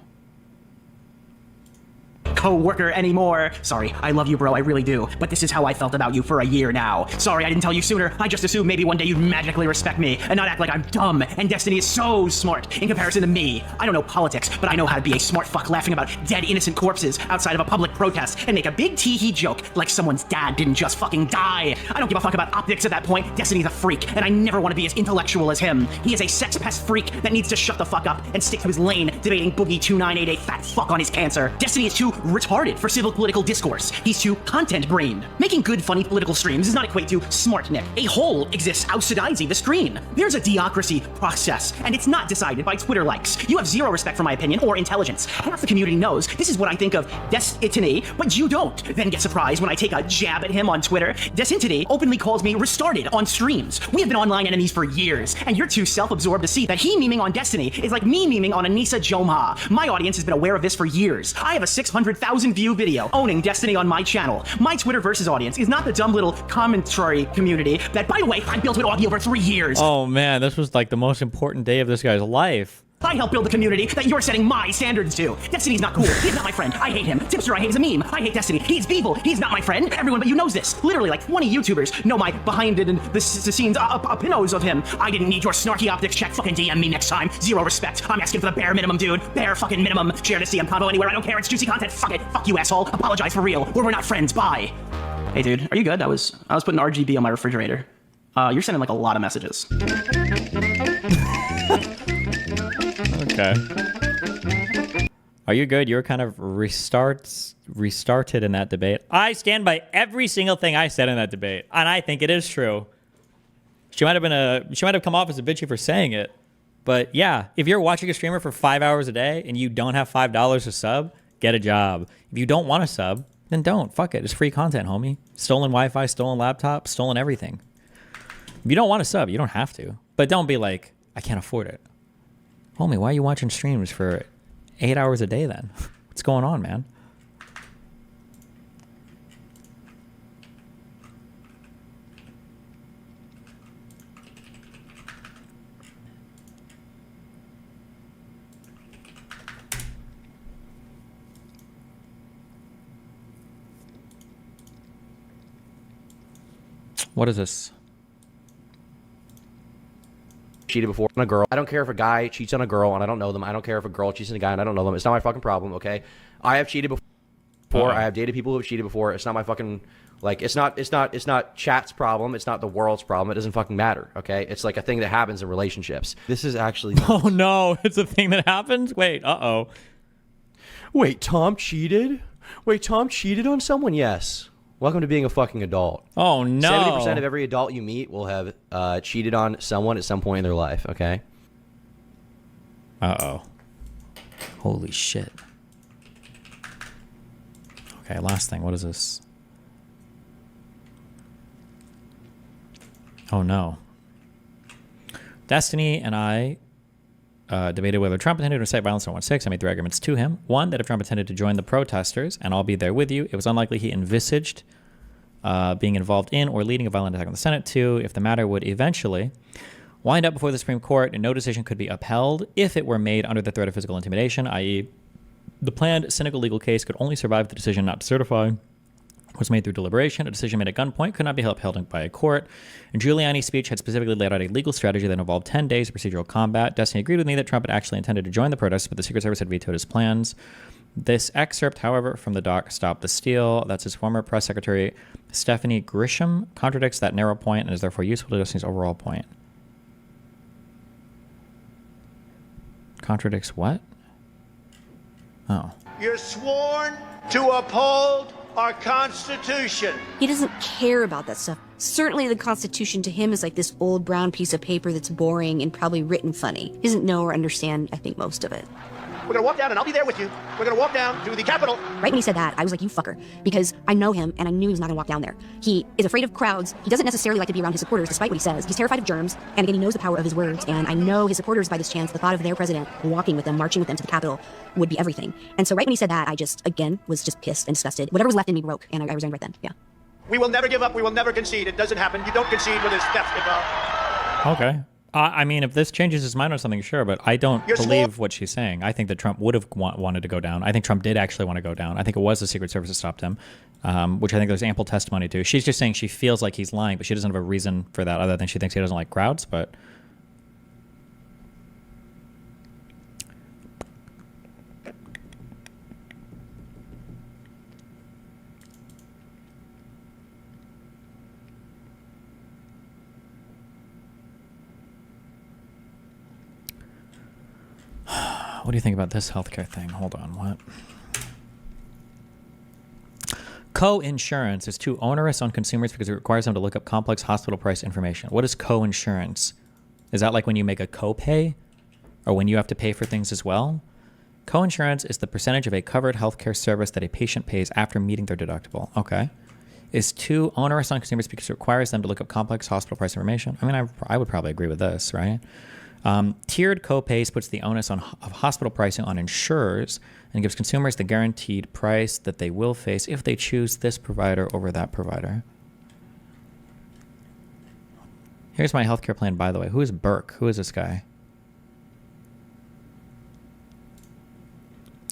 Speaker 17: Co-worker anymore. Sorry, I love you, bro, I really do. But this is how I felt about you for a year now. Sorry I didn't tell you sooner. I just assumed maybe one day you'd magically respect me and not act like I'm dumb. And Destiny is so smart in comparison to me. I don't know politics, but I know how to be a smart fuck laughing about dead innocent corpses outside of a public protest and make a big tee-hee joke like someone's dad didn't just fucking die. I don't give a fuck about optics at that point. Destiny's a freak, and I never want to be as intellectual as him. He is a sex pest freak that needs to shut the fuck up and stick to his lane debating Boogie 2988 fat fuck on his cancer. Destiny is too retarded for civil political discourse. He's too content-brained. Making good, funny political streams does not equate to smart Nick. A hole exists outside the screen. There's a theocracy process, and it's not decided by Twitter likes. You have zero respect for my opinion or intelligence. Half the community knows this is what I think of Destiny, but you don't. Then get surprised when I take a jab at him on Twitter. Destiny openly calls me retarded on streams. We have been online enemies for years, and you're too self-absorbed to see that he memeing on Destiny is like me memeing on Anissa Jomha. My audience has been aware of this for years. I have a 600,000 view video owning Destiny on my channel. My Twitterverse's audience is not the dumb little commentary community that, by the way, I built with Augie over 3 years.
Speaker 1: Oh man, this was like the most important day of this guy's life.
Speaker 17: I helped build the community that you're setting my standards to. Destiny's not cool. He's not my friend. I hate him. Tipster I hate is a meme. I hate Destiny. He's evil. He's not my friend. Everyone but you knows this. Literally, like 20 YouTubers know my behind it and the scenes opinions of him. I didn't need your snarky optics check. Fucking DM me next time. Zero respect. I'm asking for the bare minimum, dude. Bare fucking minimum. Share this CM convo anywhere. I don't care. It's juicy content. Fuck it. Fuck you, asshole. Apologize for real, or we're not friends. Bye. Hey, dude. Are you good? I was putting RGB on my refrigerator. You're sending like a lot of messages.
Speaker 1: Okay. Are you good? You were kind of restarted in that debate. I stand by every single thing I said in that debate, and I think it is true. She might have come off as a bitchy for saying it, but yeah, if you're watching a streamer for 5 hours a day and you don't have $5 to sub, get a job. If you don't want to sub, then don't. Fuck it. It's free content, homie. Stolen Wi-Fi, stolen laptop, stolen everything. If you don't want to sub, you don't have to, but don't be like, I can't afford it. Homie, why are you watching streams for 8 hours a day then? What's going on, man? What is this?
Speaker 19: Cheated before on a girl. I don't care if a guy cheats on a girl and I don't know them. I don't care if a girl cheats on a guy and I don't know them. It's not my fucking problem, okay? I have cheated before. I have dated people who have cheated before. It's not my fucking, like, it's not chat's problem. It's not the world's problem. It doesn't fucking matter, okay? It's like a thing that happens in relationships. This is actually...
Speaker 1: Oh no, it's a thing that happens? Wait, uh-oh.
Speaker 19: Wait, Tom cheated? Wait, Tom cheated on someone? Yes. Welcome to being a fucking adult.
Speaker 1: Oh, no.
Speaker 19: 70% of every adult you meet will have cheated on someone at some point in their life, okay?
Speaker 1: Uh-oh. Holy shit. Okay, last thing. What is this? Oh, no. Destiny and I debated whether Trump intended to incite violence on 1-6. I made 3 arguments to him. 1, that if Trump intended to join the protesters, and I'll be there with you, it was unlikely he envisaged being involved in or leading a violent attack on the Senate. 2, if the matter would eventually wind up before the Supreme Court and no decision could be upheld if it were made under the threat of physical intimidation, i.e. the planned cynical legal case could only survive the decision not to certify was made through deliberation. A decision made at gunpoint could not be upheld by a court. And Giuliani's speech had specifically laid out a legal strategy that involved 10 days of procedural combat. Destiny agreed with me that Trump had actually intended to join the protests, but the Secret Service had vetoed his plans. This excerpt, however, from the doc Stop the Steal, that's his former press secretary, Stephanie Grisham, contradicts that narrow point and is therefore useful to Destiny's overall point. Contradicts what? Oh.
Speaker 20: You're sworn to uphold our Constitution.
Speaker 21: He doesn't care about that stuff. Certainly the Constitution to him is like this old brown piece of paper that's boring and probably written funny. He doesn't know or understand, I think, most of it.
Speaker 20: We're gonna walk down, and I'll be there with you. We're gonna walk down to the Capitol.
Speaker 21: Right when he said that, I was like, you fucker. Because I know him, and I knew he was not gonna walk down there. He is afraid of crowds. He doesn't necessarily like to be around his supporters, despite what he says. He's terrified of germs, and again, he knows the power of his words. And I know his supporters, by this chance, the thought of their president walking with them, marching with them to the Capitol, would be everything. And so right when he said that, I just, again, was just pissed and disgusted. Whatever was left in me broke, and I resigned right then, yeah.
Speaker 20: We will never give up. We will never concede. It doesn't happen. You don't concede when there's theft involved.
Speaker 1: Okay. I mean, if this changes his mind on something, sure, but I don't believe what she's saying. I think that Trump would have wanted to go down. I think Trump did actually want to go down. I think it was the Secret Service that stopped him, which I think there's ample testimony to. She's just saying she feels like he's lying, but she doesn't have a reason for that other than she thinks he doesn't like crowds, but... What do you think about this healthcare thing? Hold on, what? Co-insurance is too onerous on consumers because it requires them to look up complex hospital price information. What is co-insurance? Is that like when you make a co-pay? Or when you have to pay for things as well? Co-insurance is the percentage of a covered healthcare service that a patient pays after meeting their deductible. Okay. Is too onerous on consumers because it requires them to look up complex hospital price information. I mean, I would probably agree with this, right? Tiered co-pays puts the onus of hospital pricing on insurers and gives consumers the guaranteed price that they will face if they choose this provider over that provider. Here's my healthcare plan, by the way. Who is Burke? Who is this guy?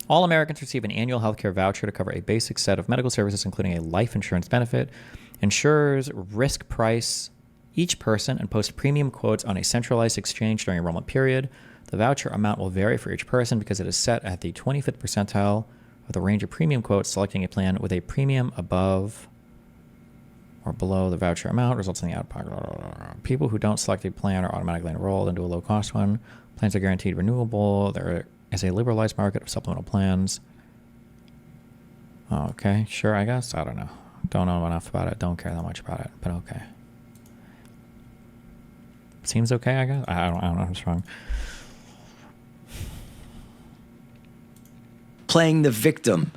Speaker 1: All Americans receive an annual healthcare voucher to cover a basic set of medical services, including a life insurance benefit. Insurers risk price each person and post premium quotes on a centralized exchange during enrollment period. The voucher amount will vary for each person because it is set at the 25th percentile of the range of premium quotes. Selecting a plan with a premium above or below the voucher amount results in the out-of-pocket. People who don't select a plan are automatically enrolled into a low-cost one. Plans are guaranteed renewable. There is a liberalized market of supplemental plans. Okay, sure, I guess. I don't know. Don't know enough about it. Don't care that much about it, but okay. Seems okay, I guess. I don't know what's wrong.
Speaker 6: Playing the victim.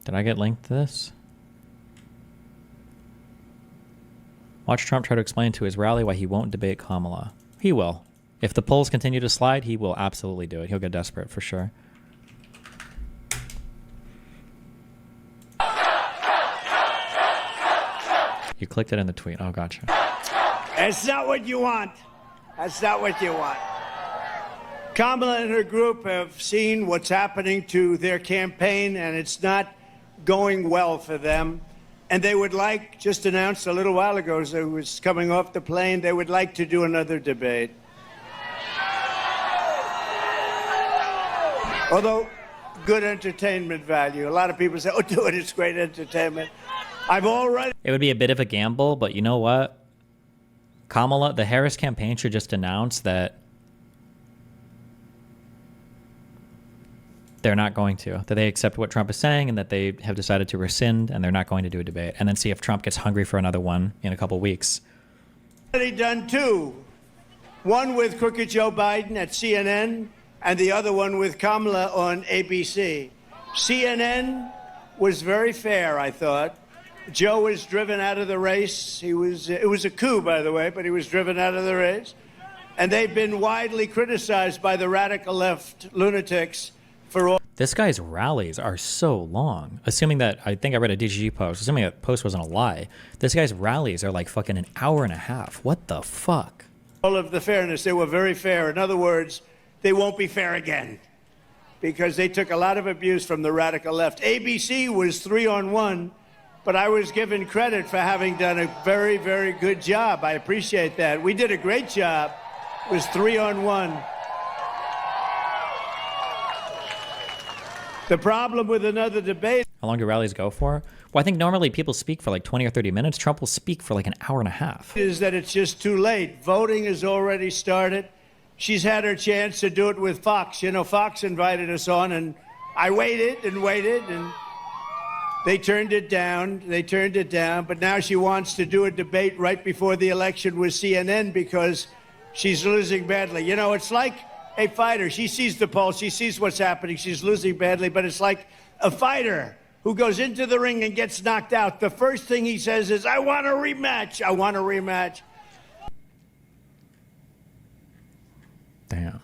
Speaker 1: Did I get linked to this? Watch Trump try to explain to his rally why he won't debate Kamala. He will. If the polls continue to slide, he will absolutely do it. He'll get desperate for sure. You clicked it in the tweet. Oh, gotcha.
Speaker 5: That's not what you want. That's not what you want. Kamala and her group have seen what's happening to their campaign, and it's not going well for them. And they would like, just announced a little while ago as I was coming off the plane, they would like to do another debate. Although, good entertainment value. A lot of people say, oh, do it, it's great entertainment. I've already...
Speaker 1: It would be a bit of a gamble, but you know what? Kamala, the Harris campaign should just announce that they're not going to, that they accept what Trump is saying and that they have decided to rescind and they're not going to do a debate, and then see if Trump gets hungry for another one in a couple weeks.
Speaker 5: Already done two. One with crooked Joe Biden at CNN and the other one with Kamala on ABC. CNN was very fair, I thought. Joe was driven out of the race. It was a coup, by the way, but he was driven out of the race. And they've been widely criticized by the radical left lunatics for all...
Speaker 1: This guy's rallies are so long. Assuming that, I think I read a DGG post, assuming that post wasn't a lie, this guy's rallies are like fucking an hour and a half. What the fuck?
Speaker 5: All of the fairness, they were very fair. In other words, they won't be fair again because they took a lot of abuse from the radical left. ABC was 3-on-1. But I was given credit for having done a very, very good job. I appreciate that. We did a great job. It was 3-on-1. The problem with another debate...
Speaker 1: How long do rallies go for? Well, I think normally people speak for like 20 or 30 minutes. Trump will speak for like an hour and a half.
Speaker 5: ...is that it's just too late. Voting has already started. She's had her chance to do it with Fox. You know, Fox invited us on, and I waited and waited, and... They turned it down. But now she wants to do a debate right before the election with CNN because she's losing badly. You know, it's like a fighter. She sees the pulse. She sees what's happening. She's losing badly. But it's like a fighter who goes into the ring and gets knocked out. The first thing he says is, I want a rematch. I want a rematch.
Speaker 1: Damn.